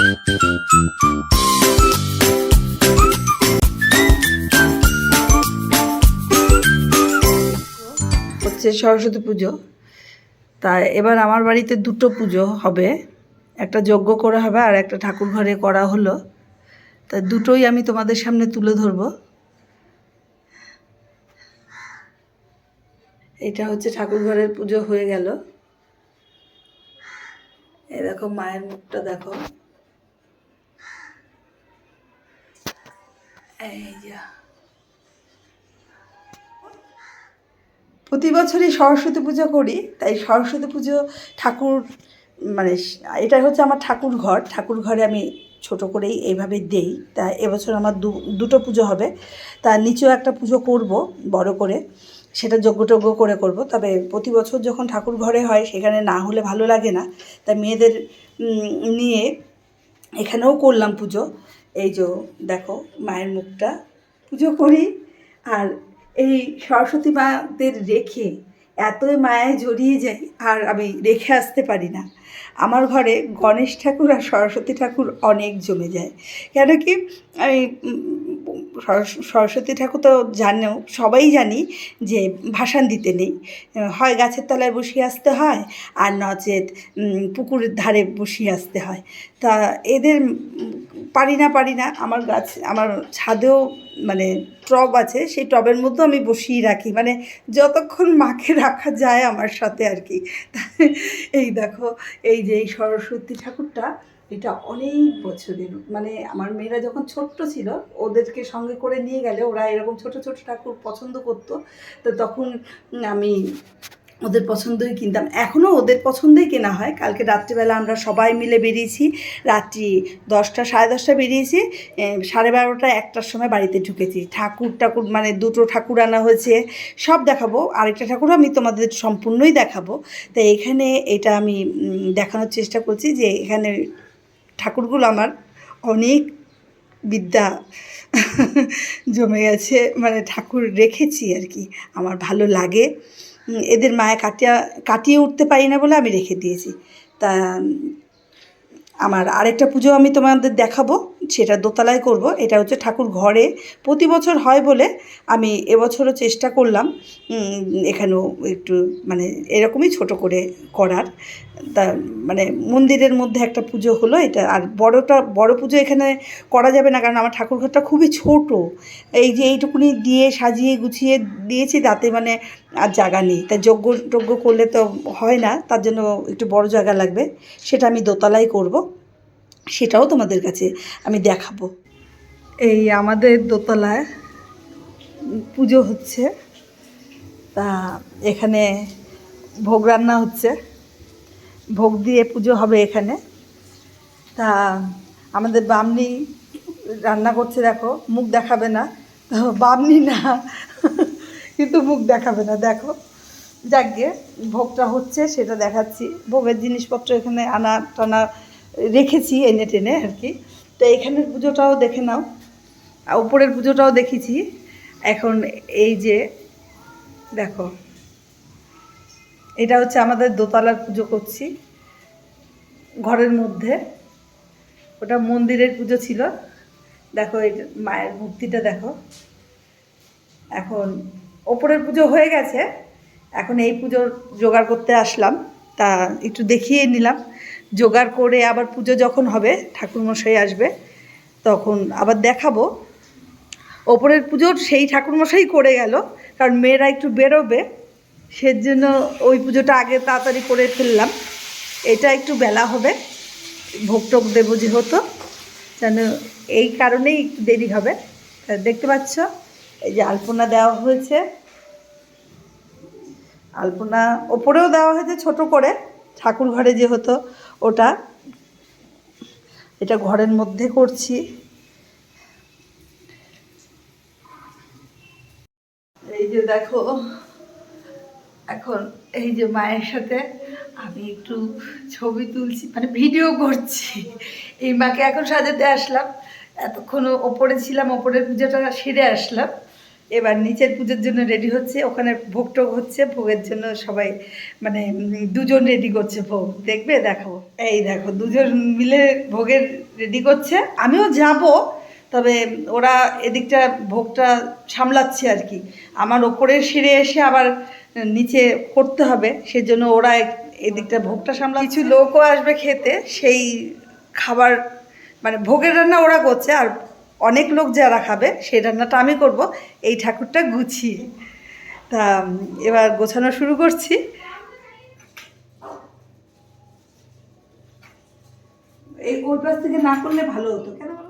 হচ্ছে সরস্বতী পুজো। তা এবার আমার বাড়িতে দুটো পুজো হবে, একটা যজ্ঞ করা হবে আর একটা ঠাকুর ঘরে করা হলো। তা দুটোই আমি তোমাদের সামনে তুলে ধরবো। এটা হচ্ছে ঠাকুর ঘরের পুজো হয়ে গেল। এই দেখো মায়ের মুখটা দেখো, এই যা। প্রতি বছরই সরস্বতী পুজো করি, তাই সরস্বতী পুজো ঠাকুর মানে এটা হচ্ছে আমার ঠাকুর ঘর। ঠাকুর ঘরে আমি ছোট করেই এইভাবে দেই। তা এবছর আমার দুটো পুজো হবে। তার নিচেও একটা পুজো করব বড় করে, সেটা যজ্ঞ করে করব। তবে প্রতি বছর যখন ঠাকুর ঘরে হয় সেখানে না হলে ভালো লাগে না, তাই মেয়েদের নিয়ে এখানেও করলাম পুজো। এই যে দেখো মায়ের মুখটা, পুজো করি। আর এই সরস্বতী মাদের রেখে এতই মায়ায় জড়িয়ে যাই আর আমি রেখে আসতে পারি না। আমার ঘরে গণেশ ঠাকুর আর সরস্বতী ঠাকুর অনেক জমে যায়। কেন কি, আমি সরস্বতী ঠাকুর তো জানো, সবাই জানি যে ভাসান দিতে নেই, হয় গাছের তলায় বসিয়ে আসতে হয় আর নচেত পুকুরের ধারে বসিয়ে আসতে হয়। তা এদের পারি না। আমার ছাদেও মানে টব আছে, সেই টবের মধ্যে আমি বসিয়ে রাখি, মানে যতক্ষণ মাকে রাখা যায় আমার সাথে আর কি। এই দেখো, এই যে এই সরস্বতী ঠাকুরটা, এটা অনেক বছরের, মানে আমার মেয়েরা যখন ছোট্ট ছিল ওদেরকে সঙ্গে করে নিয়ে গেলে ওরা এরকম ছোট ছোট ঠাকুর পছন্দ করতো। তো তখন আমি ওদের পছন্দই কিনতাম, এখনও ওদের পছন্দই কেনা হয়। কালকে রাত্রিবেলা আমরা সবাই মিলে বেরিয়েছি, রাত্রি 10টা 10:30 বেরিয়েছি, 12:30 1টার সময় বাড়িতে ঢুকেছি। ঠাকুর মানে দুটো ঠাকুর আনা হয়েছে, সব দেখাবো। আরেকটা ঠাকুরও আমি তোমাদের সম্পূর্ণই দেখাবো। তাই এখানে এটা আমি দেখানোর চেষ্টা করছি যে এখানে ঠাকুরগুলো আমার অনেক বিদ্যা জমে গেছে, মানে ঠাকুর রেখেছি আর কি, আমার ভালো লাগে। এদের মায়া কাটিয়ে উঠতে পারি না বলে আমি রেখে দিয়েছি। তা আমার আরেকটা পুজো আমি তোমাদের দেখাবো, সেটা দোতলায় করব। এটা হচ্ছে ঠাকুর ঘরে প্রতি বছর হয় বলে আমি এবছরও চেষ্টা করলাম এখানেও একটু মানে এরকমই ছোট করে করার। তা মানে মন্দিরের মধ্যে একটা পুজো হলো এটা। আর বড় পুজো এখানে করা যাবে না, কারণ আমার ঠাকুর ঘরটা খুবই ছোট। এই যে এইটুকুনি দিয়ে সাজিয়ে গুছিয়ে দিয়েছি, তাতে মানে আর জায়গা নেই। তাই যজ্ঞ করলে তো হয় না, তার জন্য একটু বড় জায়গা লাগবে। সেটা আমি দোতলায় করব, সেটাও তোমাদের কাছে আমি দেখাবো। এই আমাদের দোতলায় পুজো হচ্ছে। তা এখানে ভোগ রান্না হচ্ছে, ভোগ দিয়ে পুজো হবে এখানে। তা আমাদের বামনি রান্না করছে, দেখো মুখ দেখাবে না, বামনি না কিন্তু মুখ দেখাবে না, দেখো। যাক গিয়ে ভোগটা হচ্ছে সেটা দেখাচ্ছি। ভোগের জিনিসপত্র এখানে আনা টানা রেখেছি এনে টেনে আর কি। তো এখানের পুজোটাও দেখে নাও, উপরের পুজোটাও দেখেছি। এখন এই যে দেখো, এটা হচ্ছে আমাদের দোতলার পুজো করছি ঘরের মধ্যে। ওটা মন্দিরের পুজো ছিল। দেখো এই মায়ের মূর্তিটা দেখো। এখন ওপরের পুজো হয়ে গেছে, এখন এই পুজোর জোগাড় করতে আসলাম। তা একটু দেখিয়ে নিলাম। জোগাড় করে আবার পুজো যখন হবে, ঠাকুরমশাই আসবে, তখন আবার দেখাবো। ওপরের পুজোর সেই ঠাকুরমশাই করে গেল, কারণ মেয়েরা একটু বেরোবে, সেজন্য ওই পুজোটা আগে তাড়াতাড়ি করে ফেললাম। এটা একটু বেলা হবে, ভোগ টোগ দেবো যেহেতু, যেন এই কারণেই একটু দেরি হবে। দেখতে পাচ্ছ এই যে আলপনা দেওয়া হয়েছে, আলপনা ওপরেও দেওয়া হয়েছে ছোট করে, ঠাকুর ঘরে যেহেতু ওটা, এটা ঘরের মধ্যে করছি। এই যে দেখো, এখন এই যে মায়ের সাথে আমি একটু ছবি তুলছি, মানে ভিডিও করছি। এই মাকে এখন সাজাতে আসলাম, এতক্ষণ ওপরে ছিলাম, ওপরের পুজোটা সেরে আসলাম। এবার নিচের পুজোর জন্য রেডি হচ্ছে, ওখানে ভোগ টোগ হচ্ছে, ভোগের জন্য সবাই মানে দুজন রেডি করছে ভোগ, দেখবে দেখাবো। এই দেখো দুজন মিলে ভোগের রেডি করছে, আমিও যাব, তবে ওরা এদিকটা ভোগটা সামলাচ্ছে আর কি। আমার ওপরের সিঁড়ে এসে আবার নিচে করতে হবে, সেজন্য ওরা এদিকটা ভোগটা সামলা। কিছু লোকও আসবে খেতে, সেই খাবার মানে ভোগের রান্না ওরা করছে, আর অনেক লোক যারা খাবে সেই রান্নাটা আমি করব এই ঠাকুরটা গুছিয়ে। তা এবার গোছানো শুরু করছি। এই ওই পাশ থেকে না করলে ভালো হতো, কেন বলো?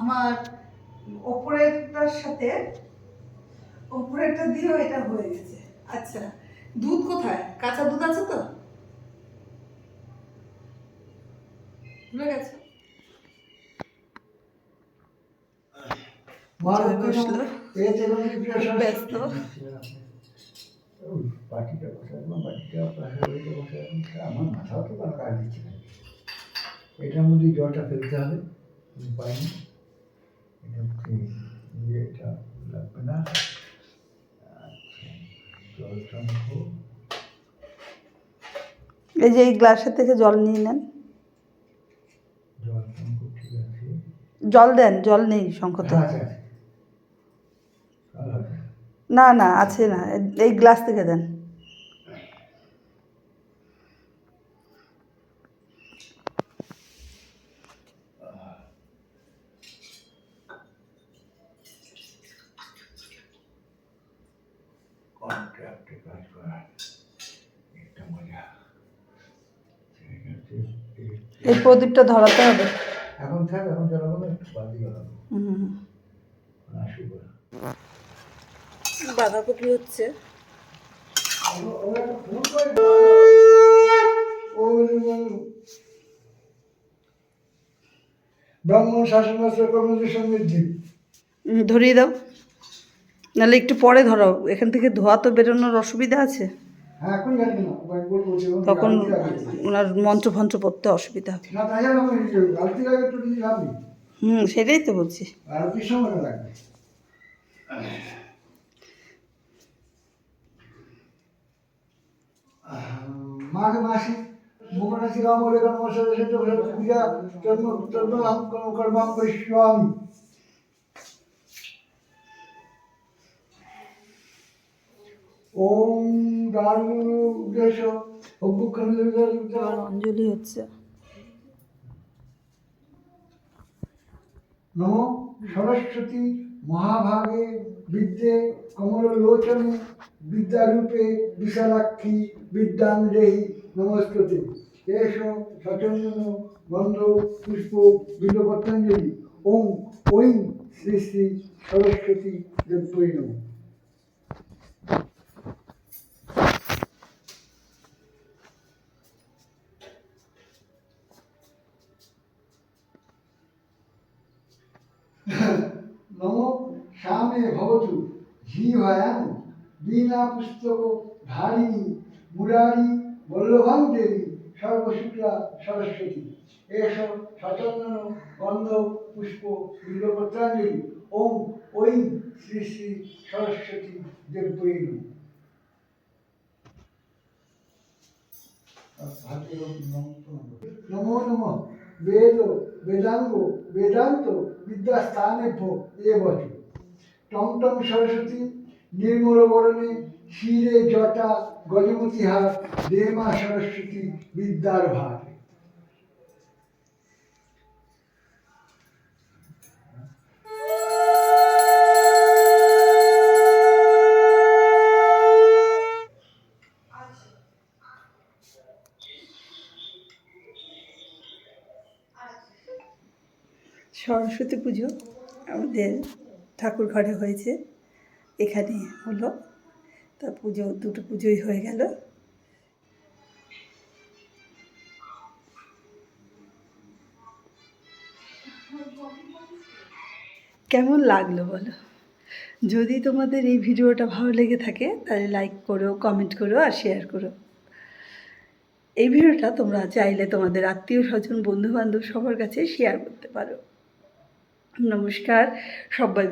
আমার ওপরেরটার সাথে ওপরেরটা দিয়েও এটা হয়ে গেছে। আচ্ছা, দুধ কোথায়? কাঁচা দুধ আছে তো? ভুলে গেছে। জয় বসলো, খুব ব্যস্ত। বাটিটা বসালাম, বাটিটা আমার মাথাও তো কোনো কাজ দিচ্ছে না। এটার মধ্যে জলটা ফেলতে হবে, পাইনি এটা লাগবে না। আচ্ছা, জলটা নেবো। এই যে এই গ্লাসের থেকে জল নিয়ে নেন। জলটা নেবো, ঠিক আছে। জল দেন, জল নেই শঙ্কতে। আচ্ছা, না না আছে না, এই গ্লাস থেকে দেন। কন্ট্রাক্টে কাজ করা একটা মজা। এই প্রদীপটা ধরাতে হবে। এখন থাক, এখন জ্বালাবো না, একটু বাদ দিয়ে জ্বালাবো। আসুক বাঁধাকপি হচ্ছে। ব্রাহ্মণ শাসনাস্ত্র কর্মদের সমৃদ্ধি। ধরিয়ে দাও, নাহলে একটু পরে ধরাও, এখান থেকে ধোয়া তো বেরোনোর অসুবিধা আছে, হ্যাঁ এখন জানি না, তখন ওনার মন্ত্র ফন্ত্র পড়তে অসুবিধা হবে। না তাই জন্য আমি আলতির আগে একটু দিয়ে লাভ নেই। সেটাই তো বলছি। আলতির সময় লাগবে। মাঘ মাসে মঙ্গলাশি রাম বলে কর্মশালা পূজা কর্মাম করিষ্যামি। ওম দারুণ উদ্দেশ্য অঞ্জলি হচ্ছে। নমো সরস্বতী মহাভাগে বিদ্যে কমললোচনে বিদ্যারূপে বিশালাক্ষী বিদ্যাং দেহি নমস্তুতে। এষ সচন্দন গন্ধ পুষ্প বিল্বপত্রাঞ্জলি। ওম ঐং শ্রী শ্রী সরস্বতী দেব্যৈ নমঃ। নমো শ্যামে ভবতু জীবায়াং বীণা পুস্তক ধারিণী মুরারি বল্লভাং দেবী সর্বশুক্লা সরস্বতী। এষ সচন্দন গন্ধ পুষ্প বিল্বপত্রাঞ্জলি। ওম ঐং শ্রী শ্রী সরস্বতী দেব্যৈ নমঃ। নমো নমঃ বেদ বেদাঙ্গ বেদান্ত বিদ্যাস্থানেভ্যো এবচ। টমটম সরস্বতী নির্মল বরণে শিরে জটা গজমতি হার দে মা সরস্বতী বিদ্যার ভার। সরস্বতী পুজো আমাদের ঠাকুর ঘরে হয়েছে, এখানে হলো। তা পুজো, দুটো পুজোই হয়ে গেল। কেমন লাগলো বলো? যদি তোমাদের এই ভিডিওটা ভালো লেগে থাকে তাহলে লাইক করো, কমেন্ট করো আর শেয়ার করো। এই ভিডিওটা তোমরা চাইলে তোমাদের আত্মীয় স্বজন, বন্ধুবান্ধব সবার কাছে শেয়ার করতে পারো। নমস্কার, সবাই